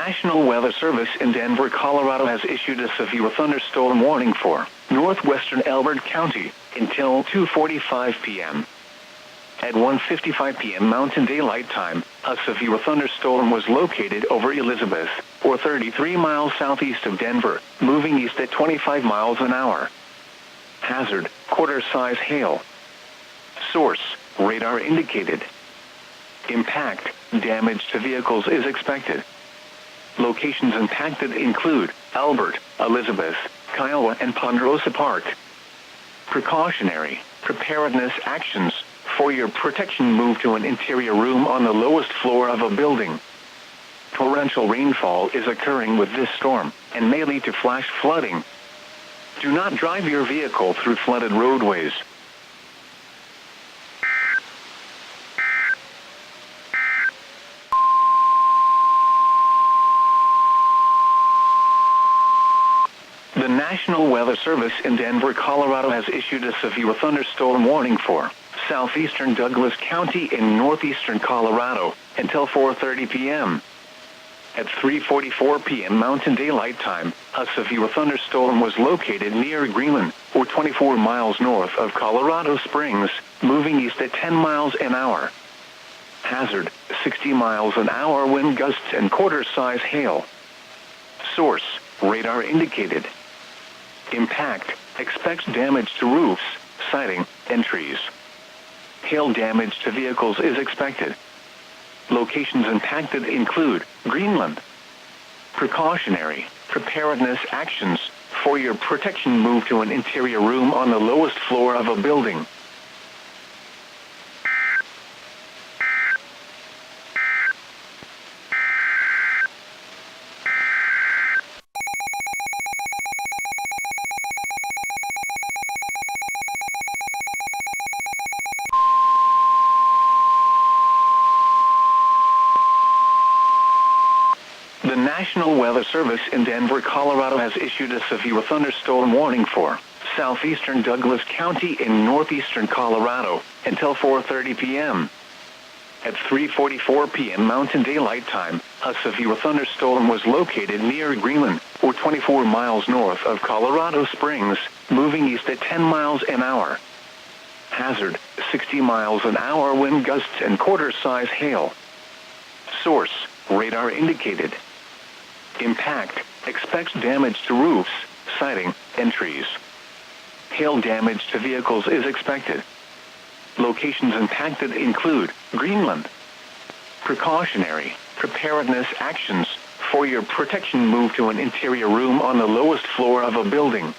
National Weather Service in Denver, Colorado has issued a severe thunderstorm warning for northwestern Elbert County until 2:45 p.m. At 1:55 p.m. Mountain Daylight Time, a severe thunderstorm was located over Elizabeth, or 33 miles southeast of Denver, moving east at 25 miles an hour. Hazard, quarter-size hail. Source, radar indicated. Impact, damage to vehicles is expected. Locations impacted include Albert, Elizabeth, Kiowa, and Ponderosa Park. Precautionary, preparedness actions. For your protection, move to an interior room on the lowest floor of a building. Torrential rainfall is occurring with this storm, and may lead to flash flooding. Do not drive your vehicle through flooded roadways. The National Weather Service in Denver, Colorado has issued a severe thunderstorm warning for southeastern Douglas County in northeastern Colorado until 4:30 p.m. At 3:44 p.m. Mountain Daylight Time, a severe thunderstorm was located near Greenland, or 24 miles north of Colorado Springs, moving east at 10 miles an hour. Hazard, 60 miles an hour wind gusts and quarter-size hail. Source, radar indicated. Impact, expects damage to roofs, siding, and trees. Hail damage to vehicles is expected. Locations impacted include Greenland. Precautionary, preparedness actions. For your protection, move to an interior room on the lowest floor of a building. The National Weather Service in Denver, Colorado has issued a severe thunderstorm warning for southeastern Douglas County in northeastern Colorado until 4:30 p.m. At 3:44 p.m. Mountain Daylight Time, a severe thunderstorm was located near Greenland, or 24 miles north of Colorado Springs, moving east at 10 miles an hour. Hazard, 60 miles an hour wind gusts and quarter-size hail. Source, radar indicated. Impact, expects damage to roofs, siding, and trees. Hail damage to vehicles is expected. Locations impacted include Greenland. Precautionary, preparedness actions. For your protection, move to an interior room on the lowest floor of a building.